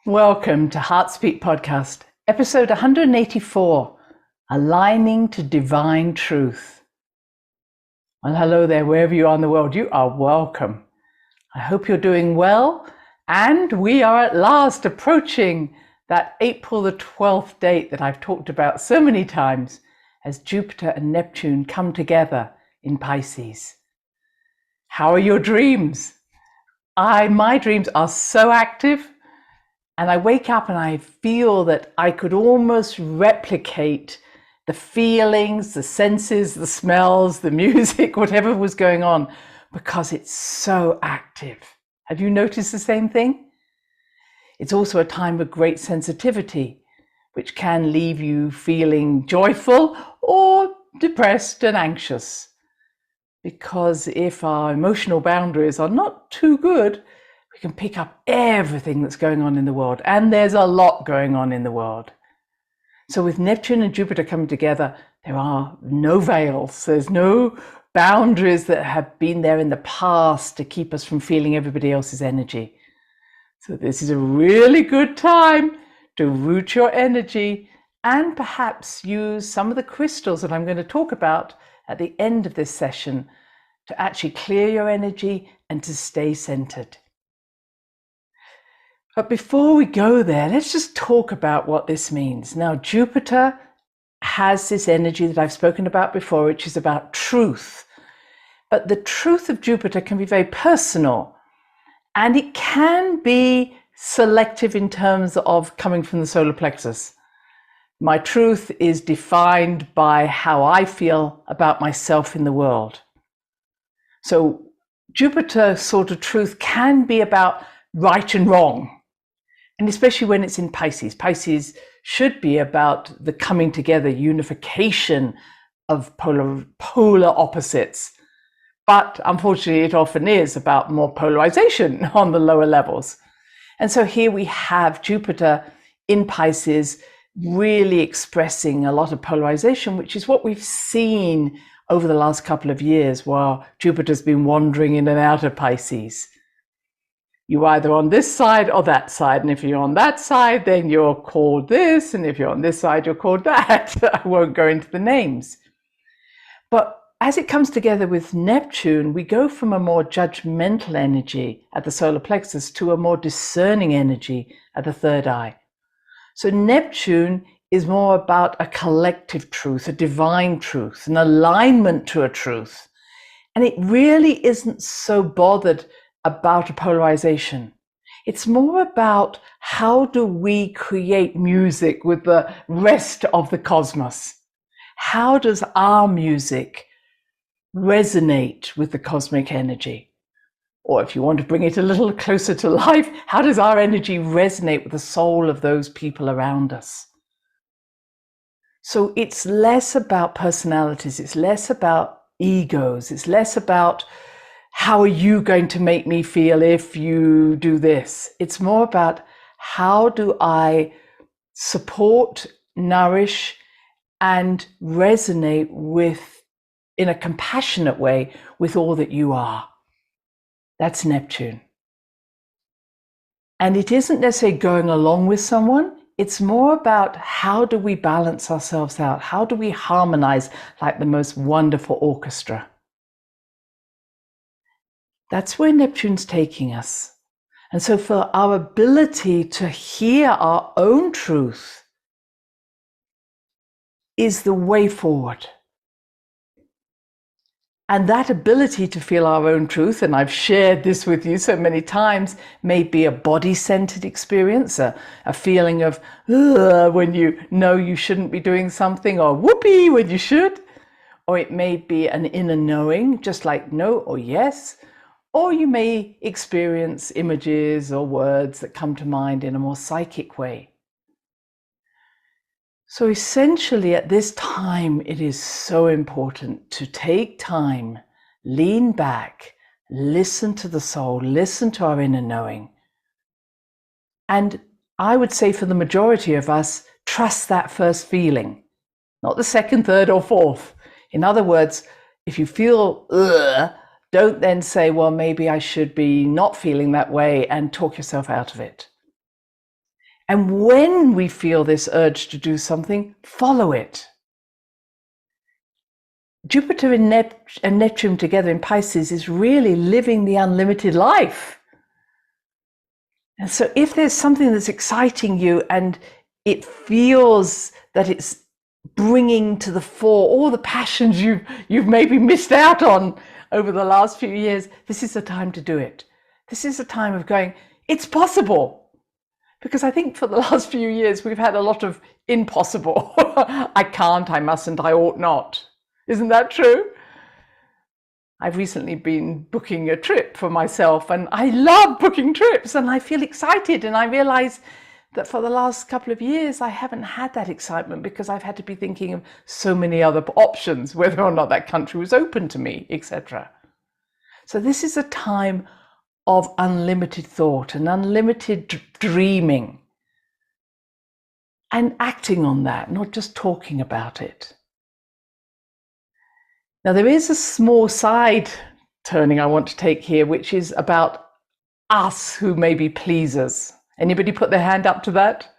Welcome to Heartspeak Podcast, episode 184, Aligning to Divine Truth. Well, hello there, wherever you are in the world, you are welcome. I hope you're doing well, and we are at last approaching that April the 12th date that I've talked about so many times as Jupiter and Neptune come together in Pisces. How are your dreams? My dreams are so active. And I wake up and I feel that I could almost replicate the feelings, the senses, the smells, the music, whatever was going on, because it's so active. Have you noticed the same thing? It's also a time of great sensitivity, which can leave you feeling joyful or depressed and anxious. Because if our emotional boundaries are not too good, we can pick up everything that's going on in the world, and there's a lot going on in the world. So with Neptune and Jupiter coming together, there are no veils, there's no boundaries that have been there in the past to keep us from feeling everybody else's energy. So this is a really good time to root your energy and perhaps use some of the crystals that I'm going to talk about at the end of this session to actually clear your energy and to stay centered. But before we go there, let's just talk about what this means. Now, Jupiter has this energy that I've spoken about before, which is about truth. But the truth of Jupiter can be very personal, and it can be selective in terms of coming from the solar plexus. My truth is defined by how I feel about myself in the world. So Jupiter sort of truth can be about right and wrong. And especially when it's in Pisces. Pisces should be about the coming together, unification of polar opposites. But unfortunately, it often is about more polarization on the lower levels. And so here we have Jupiter in Pisces really expressing a lot of polarization, which is what we've seen over the last couple of years while Jupiter's been wandering in and out of Pisces. You're either on this side or that side. And if you're on that side, then you're called this. And if you're on this side, you're called that. I won't go into the names. But as it comes together with Neptune, we go from a more judgmental energy at the solar plexus to a more discerning energy at the third eye. So Neptune is more about a collective truth, a divine truth, an alignment to a truth. And it really isn't so bothered about a polarization. It's more about how do we create music with the rest of the cosmos? How does our music resonate with the cosmic energy? Or if you want to bring it a little closer to life, how does our energy resonate with the soul of those people around us? So it's less about personalities, it's less about egos, it's less about how are you going to make me feel if you do this? It's more about how do I support, nourish, and resonate with, in a compassionate way, with all that you are. That's Neptune. And it isn't necessarily going along with someone. It's more about how do we balance ourselves out? How do we harmonize like the most wonderful orchestra? That's where Neptune's taking us. And so for our ability to hear our own truth is the way forward. And that ability to feel our own truth, and I've shared this with you so many times, may be a body-centered experience, a feeling of when you know you shouldn't be doing something, or whoopee when you should. Or it may be an inner knowing, just like no or yes. Or you may experience images or words that come to mind in a more psychic way. So essentially at this time, it is so important to take time, lean back, listen to the soul, listen to our inner knowing. And I would say for the majority of us, trust that first feeling, not the second, third, or fourth. In other words, if you feel don't then say, well, maybe I should be not feeling that way and talk yourself out of it. And when we feel this urge to do something, follow it. Jupiter and Neptune together in Pisces is really living the unlimited life. And so if there's something that's exciting you and it feels that it's bringing to the fore all the passions you've maybe missed out on over the last few years, this is the time to do it. This is a time of going, it's possible. Because I think for the last few years, we've had a lot of impossible. I can't, I mustn't, I ought not. Isn't that true? I've recently been booking a trip for myself, and I love booking trips, and I feel excited. And I realize that for the last couple of years, I haven't had that excitement because I've had to be thinking of so many other options, whether or not that country was open to me, etc. So this is a time of unlimited thought and unlimited dreaming and acting on that, not just talking about it. Now, there is a small side turning I want to take here, which is about us who may be pleasers. Anybody put their hand up to that?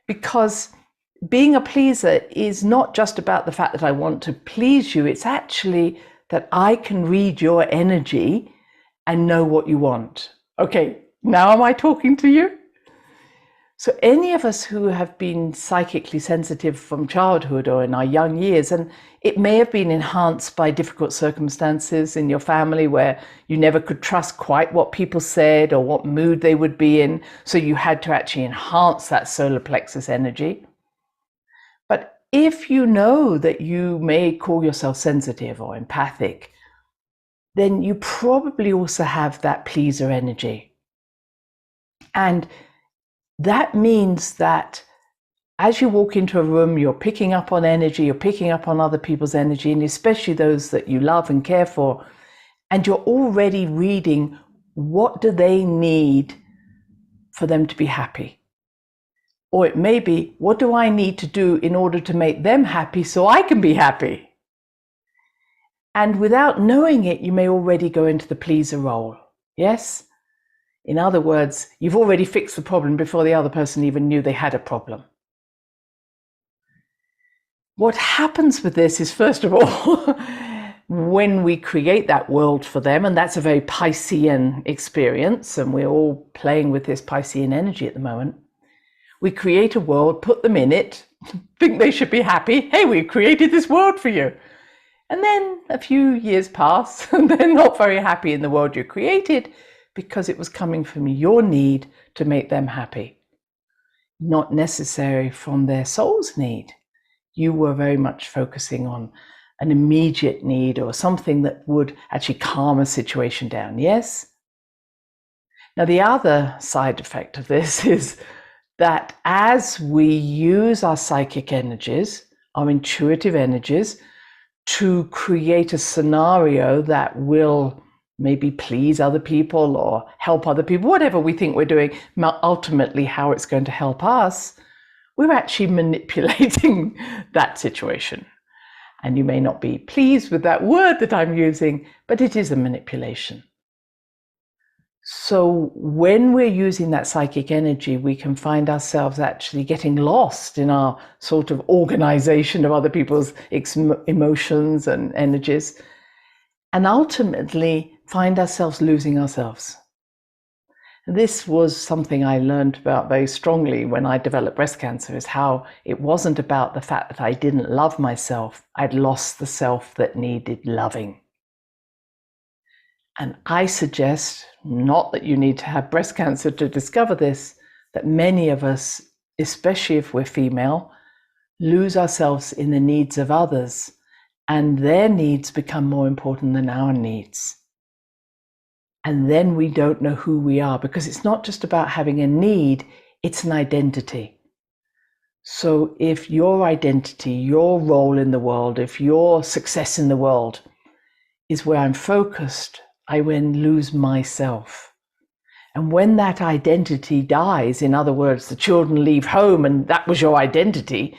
Because being a pleaser is not just about the fact that I want to please you, it's actually that I can read your energy and know what you want. Okay, now am I talking to you? So any of us who have been psychically sensitive from childhood or in our young years, and it may have been enhanced by difficult circumstances in your family where you never could trust quite what people said or what mood they would be in, so you had to actually enhance that solar plexus energy. But if you know that you may call yourself sensitive or empathic, then you probably also have that pleaser energy. And that means that as you walk into a room, you're picking up on energy, you're picking up on other people's energy, and especially those that you love and care for, and you're already reading what do they need for them to be happy. Or it may be, what do I need to do in order to make them happy so I can be happy? And without knowing it, you may already go into the pleaser role. Yes? In other words, you've already fixed the problem before the other person even knew they had a problem. What happens with this is, first of all, when we create that world for them, and that's a very Piscean experience, and we're all playing with this Piscean energy at the moment, we create a world, put them in it, think they should be happy. Hey, we've created this world for you. And then a few years pass and they're not very happy in the world you created because it was coming from your need to make them happy, not necessarily from their soul's need. You were very much focusing on an immediate need or something that would actually calm a situation down, yes? Now, the other side effect of this is that as we use our psychic energies, our intuitive energies, to create a scenario that will maybe please other people or help other people, whatever we think we're doing, ultimately how it's going to help us, we're actually manipulating that situation. And you may not be pleased with that word that I'm using, but it is a manipulation. So when we're using that psychic energy, we can find ourselves actually getting lost in our sort of organization of other people's emotions and energies, and ultimately find ourselves losing ourselves. This was something I learned about very strongly when I developed breast cancer, is how it wasn't about the fact that I didn't love myself. I'd lost the self that needed loving. And I suggest, not that you need to have breast cancer to discover this, that many of us, especially if we're female, lose ourselves in the needs of others, and their needs become more important than our needs. And then we don't know who we are, because it's not just about having a need, it's an identity. So if your identity, your role in the world, if your success in the world is where I'm focused, I then lose myself. And when that identity dies, in other words, the children leave home and that was your identity,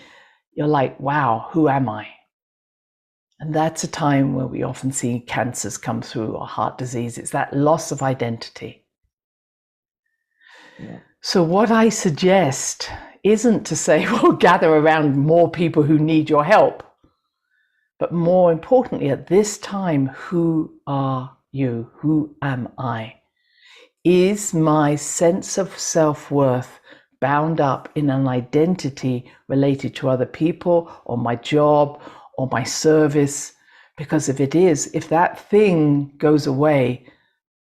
you're like, wow, who am I? And that's a time where we often see cancers come through, or heart disease. It's that loss of identity. Yeah. So what I suggest isn't to say, well, gather around more people who need your help. But more importantly, at this time, who are you? Who am I? Is my sense of self-worth bound up in an identity related to other people or my job or my service? Because if it is, if that thing goes away,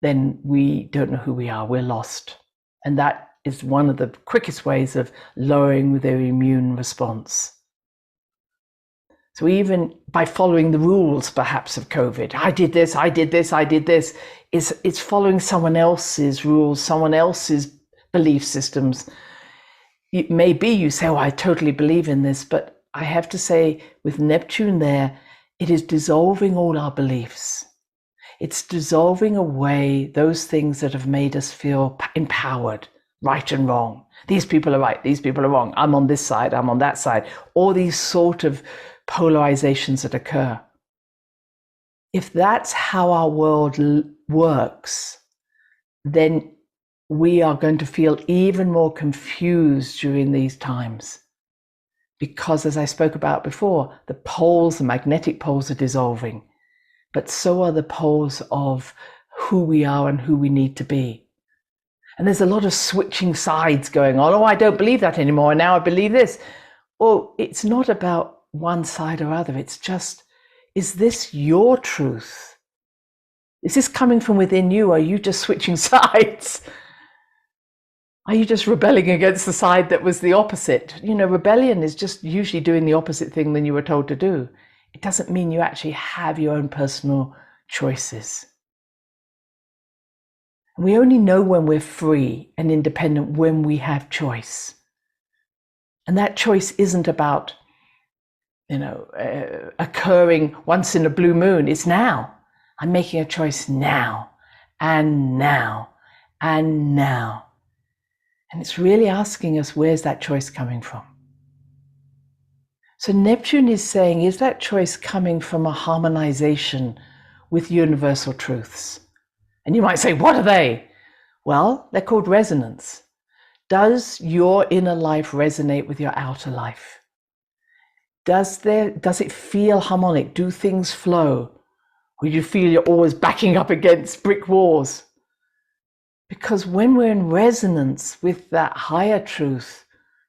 then we don't know who we are. We're lost. And that is one of the quickest ways of lowering their immune response. So even by following the rules, perhaps, of COVID, I did this, it's following someone else's rules, someone else's belief systems. It may be you say, oh, I totally believe in this, but I have to say with Neptune there, it is dissolving all our beliefs. It's dissolving away those things that have made us feel empowered, right and wrong. These people are right, these people are wrong. I'm on this side, I'm on that side. All these sort of polarizations that occur. If that's how our world works, then we are going to feel even more confused during these times. Because as I spoke about before, the poles, the magnetic poles are dissolving, but so are the poles of who we are and who we need to be. And there's a lot of switching sides going on. Oh, I don't believe that anymore, and now I believe this. Well, it's not about one side or other. It's just, is this your truth? Is this coming from within you? Or are you just switching sides? Are you just rebelling against the side that was the opposite? You know, rebellion is just usually doing the opposite thing than you were told to do. It doesn't mean you actually have your own personal choices. We only know when we're free and independent when we have choice. And that choice isn't about, occurring once in a blue moon. It's now. I'm making a choice now and now and now. And it's really asking us, where's that choice coming from? So Neptune is saying, is that choice coming from a harmonization with universal truths? And you might say, what are they? Well, they're called resonance. Does your inner life resonate with your outer life? Does it feel harmonic? Do things flow? Or you feel you're always backing up against brick walls? Because when we're in resonance with that higher truth,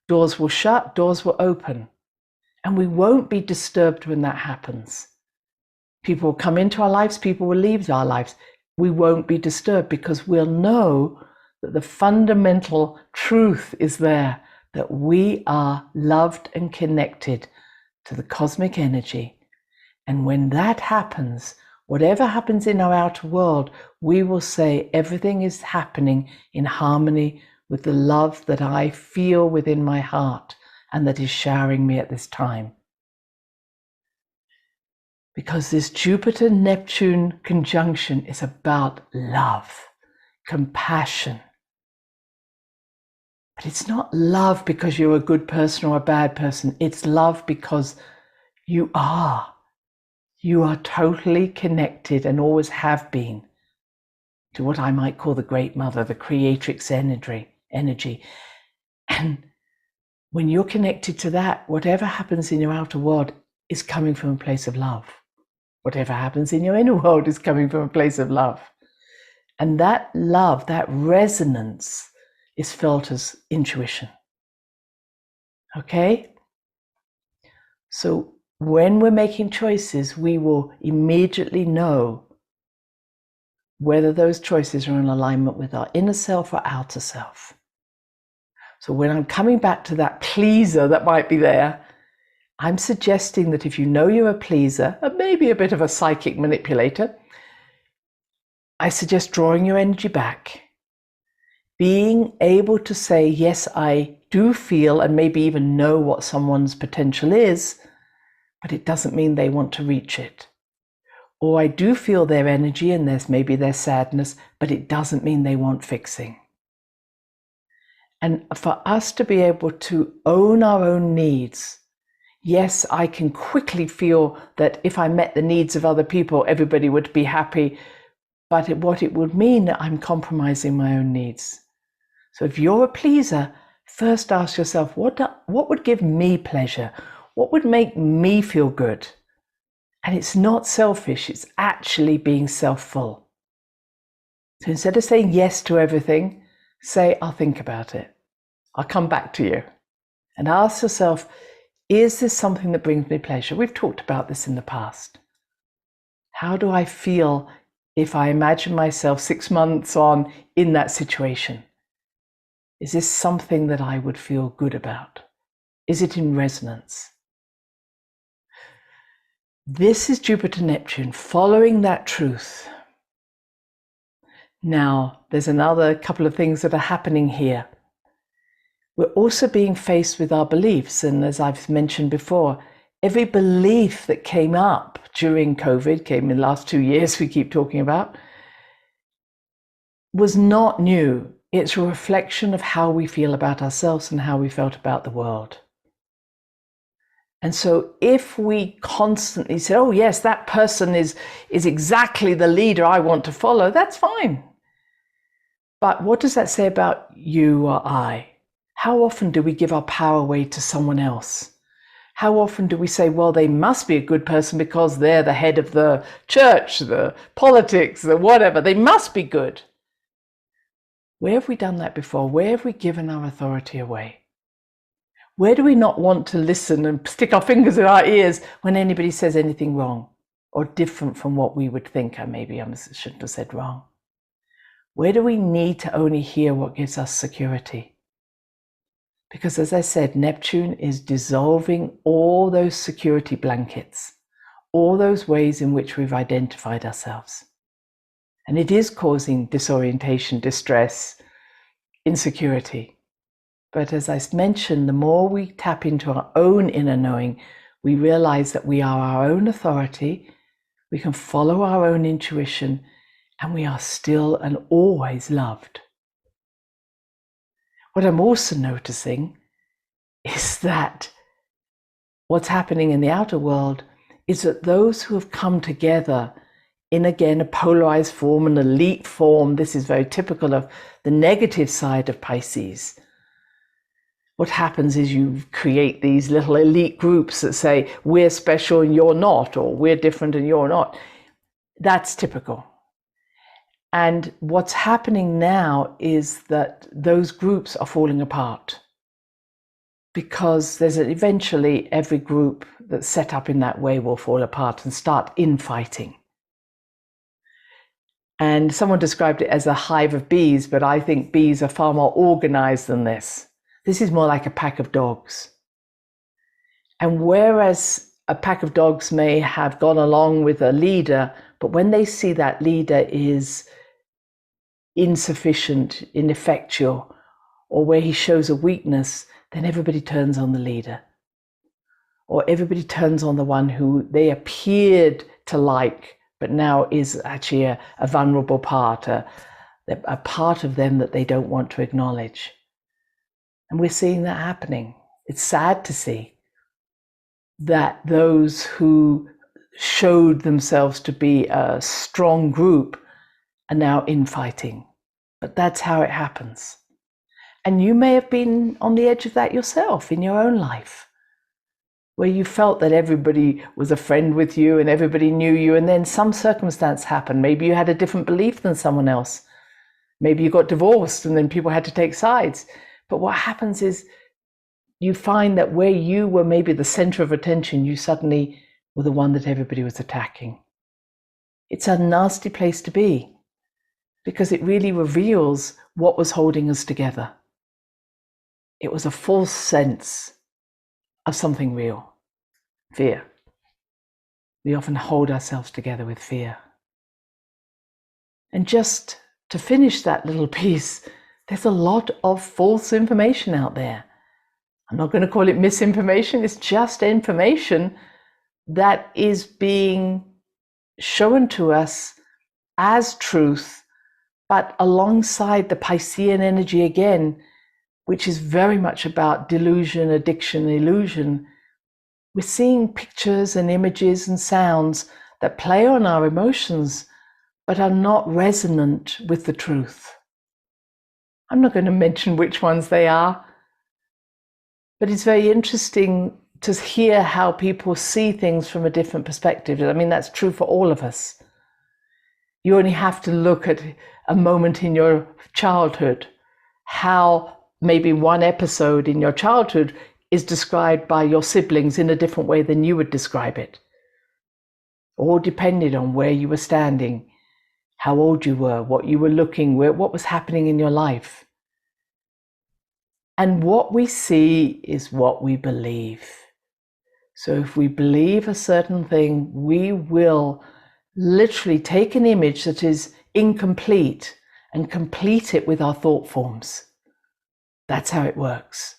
doors will shut, doors will open, and we won't be disturbed when that happens. People will come into our lives, people will leave our lives. We won't be disturbed because we'll know that the fundamental truth is there, that we are loved and connected to the cosmic energy. And when that happens, whatever happens in our outer world, we will say everything is happening in harmony with the love that I feel within my heart and that is showering me at this time. Because this Jupiter-Neptune conjunction is about love, compassion. But it's not love because you're a good person or a bad person. It's love because you are. You are totally connected and always have been to what I might call the Great Mother, the creatrix energy. And when you're connected to that, whatever happens in your outer world is coming from a place of love. Whatever happens in your inner world is coming from a place of love. And that love, that resonance, is felt as intuition. Okay? So when we're making choices, we will immediately know whether those choices are in alignment with our inner self or outer self. So when I'm coming back to that pleaser that might be there, I'm suggesting that if you know you're a pleaser, and maybe a bit of a psychic manipulator, I suggest drawing your energy back, being able to say, yes, I do feel and maybe even know what someone's potential is, but it doesn't mean they want to reach it. Or I do feel their energy and there's maybe their sadness, but it doesn't mean they want fixing. And for us to be able to own our own needs, yes, I can quickly feel that if I met the needs of other people, everybody would be happy, but what it would mean that I'm compromising my own needs. So if you're a pleaser, first ask yourself, what would give me pleasure? What would make me feel good? And it's not selfish, it's actually being self-full. So instead of saying yes to everything, say, I'll think about it. I'll come back to you. And ask yourself, is this something that brings me pleasure? We've talked about this in the past. How do I feel if I imagine myself 6 months on in that situation? Is this something that I would feel good about? Is it in resonance? This is Jupiter Neptune, following that truth. Now, there's another couple of things that are happening here. We're also being faced with our beliefs. And as I've mentioned before, every belief that came up during COVID, came in the last 2 years we keep talking about, was not new. It's a reflection of how we feel about ourselves and how we felt about the world. And so if we constantly say, oh yes, that person is exactly the leader I want to follow, that's fine. But what does that say about you or I? How often do we give our power away to someone else? How often do we say, well, they must be a good person because they're the head of the church, the politics, the whatever, they must be good. Where have we done that before? Where have we given our authority away? Where do we not want to listen and stick our fingers in our ears when anybody says anything wrong or different from what we would think? Or maybe I shouldn't have said wrong. Where do we need to only hear what gives us security? Because as I said, Neptune is dissolving all those security blankets, all those ways in which we've identified ourselves. And it is causing disorientation, distress, insecurity. But as I mentioned, the more we tap into our own inner knowing, we realize that we are our own authority, we can follow our own intuition, and we are still and always loved. What I'm also noticing is that what's happening in the outer world is that those who have come together in, again, a polarized form, an elite form, this is very typical of the negative side of Pisces. What happens is you create these little elite groups that say, we're special and you're not, or we're different and you're not. That's typical. And what's happening now is that those groups are falling apart because eventually every group that's set up in that way will fall apart and start infighting. And someone described it as a hive of bees, but I think bees are far more organized than this. This is more like a pack of dogs. And whereas a pack of dogs may have gone along with a leader, but when they see that leader is insufficient, ineffectual, or where he shows a weakness, then everybody turns on the leader. Or everybody turns on the one who they appeared to like, but now is actually a vulnerable part, a part of them that they don't want to acknowledge. And we're seeing that happening. It's sad to see that those who showed themselves to be a strong group are now infighting. But that's how it happens. And you may have been on the edge of that yourself in your own life, where you felt that everybody was a friend with you and everybody knew you, and then some circumstance happened. Maybe you had a different belief than someone else. Maybe you got divorced and then people had to take sides. But what happens is you find that where you were maybe the center of attention, you suddenly were the one that everybody was attacking. It's a nasty place to be because it really reveals what was holding us together. It was a false sense of something real, fear. We often hold ourselves together with fear. And just to finish that little piece, there's a lot of false information out there. I'm not going to call it misinformation, it's just information that is being shown to us as truth, but alongside the Piscean energy again, which is very much about delusion, addiction, illusion. We're seeing pictures and images and sounds that play on our emotions, but are not resonant with the truth. I'm not going to mention which ones they are, but it's very interesting to hear how people see things from a different perspective. I mean, that's true for all of us. You only have to look at a moment in your childhood, how maybe one episode in your childhood is described by your siblings in a different way than you would describe it. All depended on where you were standing, how old you were, what you were looking, what was happening in your life. And what we see is what we believe. So if we believe a certain thing, we will literally take an image that is incomplete and complete it with our thought forms. That's how it works.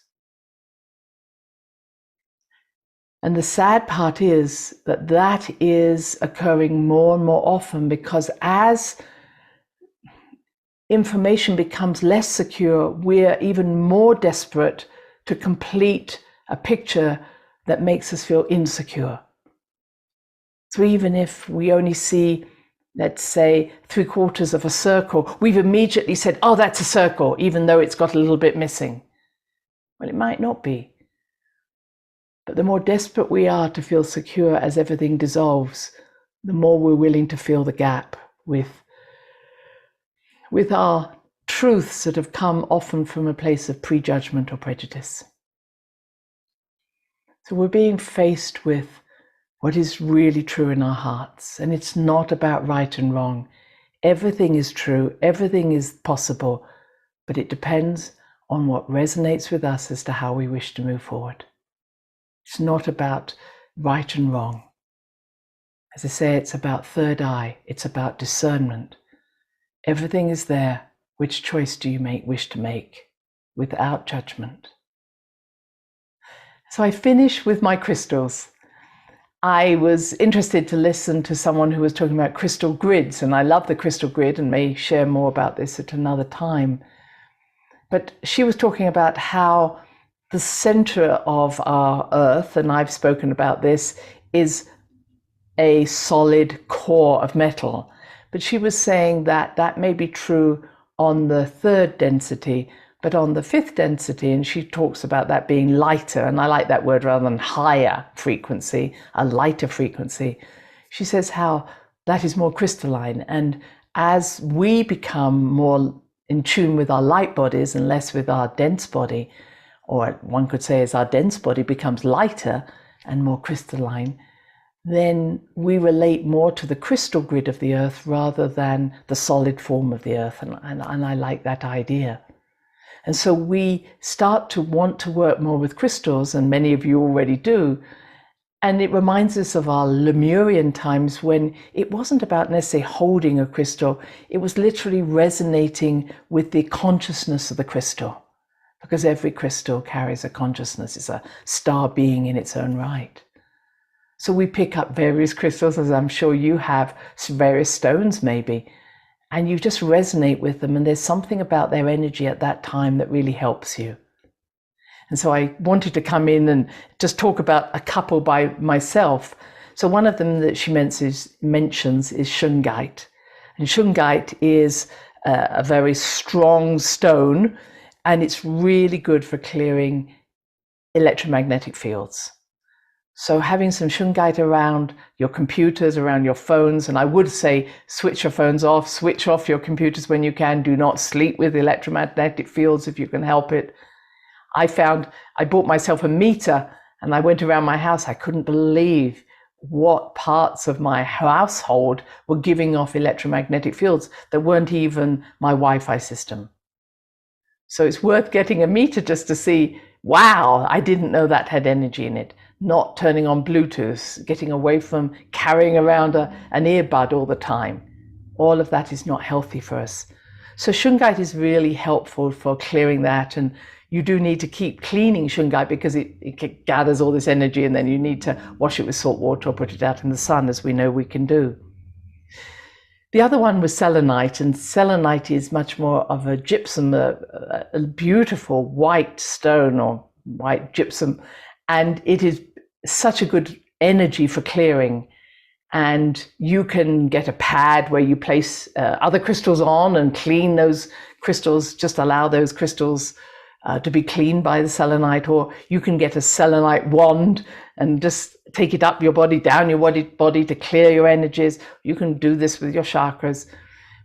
And the sad part is that that is occurring more and more often, because as information becomes less secure, we're even more desperate to complete a picture that makes us feel insecure. So even if we only see, let's say, 3/4 of a circle, we've immediately said, oh, that's a circle, even though it's got a little bit missing. Well, it might not be. But the more desperate we are to feel secure as everything dissolves, the more we're willing to fill the gap with our truths that have come often from a place of prejudgment or prejudice. So we're being faced with what is really true in our hearts. And it's not about right and wrong. Everything is true, everything is possible, but it depends on what resonates with us as to how we wish to move forward. It's not about right and wrong. As I say, it's about third eye, it's about discernment. Everything is there. Which choice do you wish to make without judgment? So I finish with my crystals. I was interested to listen to someone who was talking about crystal grids, and I love the crystal grid and may share more about this at another time. But she was talking about how the center of our earth, and I've spoken about this, is a solid core of metal. But she was saying that that may be true on the third density, but on the fifth density, and she talks about that being lighter, and I like that word rather than higher frequency, a lighter frequency. She says how that is more crystalline, and as we become more in tune with our light bodies and less with our dense body, or one could say as our dense body becomes lighter and more crystalline, then we relate more to the crystal grid of the earth rather than the solid form of the earth, and I like that idea. And so we start to want to work more with crystals, and many of you already do. And it reminds us of our Lemurian times when it wasn't about necessarily holding a crystal, it was literally resonating with the consciousness of the crystal, because every crystal carries a consciousness, it's a star being in its own right. So we pick up various crystals, as I'm sure you have, various stones maybe, and you just resonate with them, and there's something about their energy at that time that really helps you. And so I wanted to come in and just talk about a couple by myself. So one of them that she mentions is shungite. And shungite is a very strong stone, and it's really good for clearing electromagnetic fields. So having some shungite around your computers, around your phones, and I would say switch your phones off, switch off your computers when you can. Do not sleep with electromagnetic fields if you can help it. I bought myself a meter, and I went around my house. I couldn't believe what parts of my household were giving off electromagnetic fields that weren't even my Wi-Fi system. So it's worth getting a meter just to see, wow, I didn't know that had energy in it. Not turning on Bluetooth, getting away from carrying around an earbud all the time. All of that is not healthy for us. So shungite is really helpful for clearing that, and you do need to keep cleaning shungite because it gathers all this energy, and then you need to wash it with salt water or put it out in the sun, as we know we can do. The other one was selenite, and selenite is much more of a gypsum, a beautiful white stone or white gypsum, and it is such a good energy for clearing. And you can get a pad where you place other crystals on and clean those crystals, just allow those crystals to be cleaned by the selenite, or you can get a selenite wand and just take it up your body, down your body to clear your energies. You can do this with your chakras.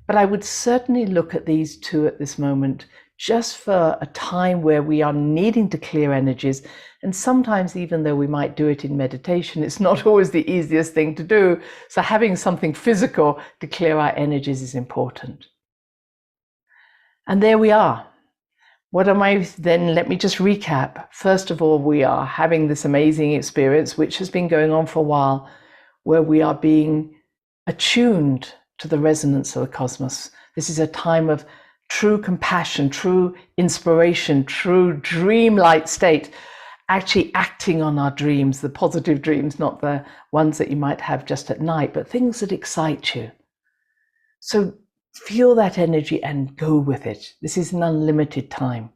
But I would certainly look at these two at this moment, just for a time where we are needing to clear energies. And sometimes, even though we might do it in meditation, it's not always the easiest thing to do. So having something physical to clear our energies is important. And there we are. What am I then? Let me just recap. First of all, we are having this amazing experience, which has been going on for a while, where we are being attuned to the resonance of the cosmos. This is a time of true compassion, true inspiration, true dreamlike state, actually acting on our dreams, the positive dreams, not the ones that you might have just at night, but things that excite you. So feel that energy and go with it. This is an unlimited time.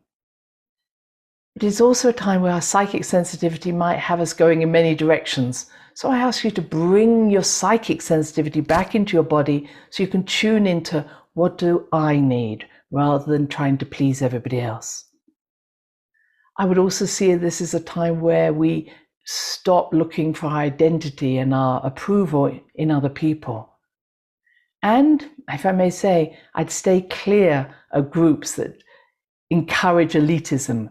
It is also a time where our psychic sensitivity might have us going in many directions. So I ask you to bring your psychic sensitivity back into your body so you can tune into what do I need rather than trying to please everybody else. I would also see this as a time where we stop looking for our identity and our approval in other people. And, if I may say, I'd stay clear of groups that encourage elitism.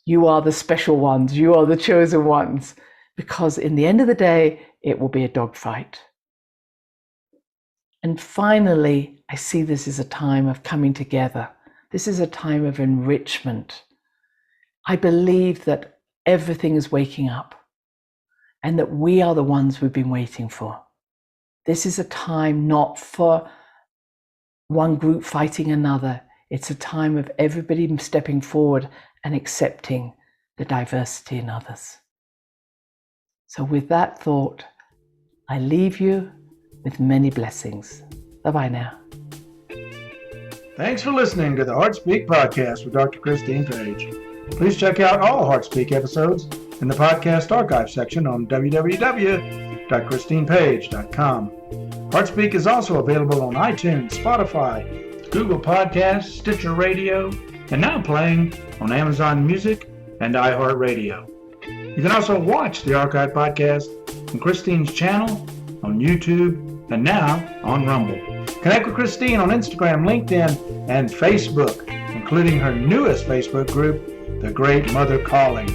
You are the special ones, you are the chosen ones, because in the end of the day, it will be a dogfight. And finally, I see this as a time of coming together. This is a time of enrichment. I believe that everything is waking up and that we are the ones we've been waiting for. This is a time not for one group fighting another. It's a time of everybody stepping forward and accepting the diversity in others. So with that thought, I leave you with many blessings. Bye-bye now. Thanks for listening to the HeartSpeak podcast with Dr. Christine Page. Please check out all HeartSpeak episodes in the podcast archive section on www.christinepage.com. HeartSpeak is also available on iTunes, Spotify, Google Podcasts, Stitcher Radio, and now playing on Amazon Music and iHeart Radio. You can also watch the archive podcast on Christine's channel, on YouTube, and now on Rumble. Connect with Christine on Instagram, LinkedIn, and Facebook, including her newest Facebook group, The Great Mother Calling.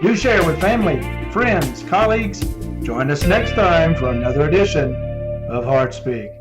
Do share with family, friends, colleagues. Join us next time for another edition of HeartSpeak.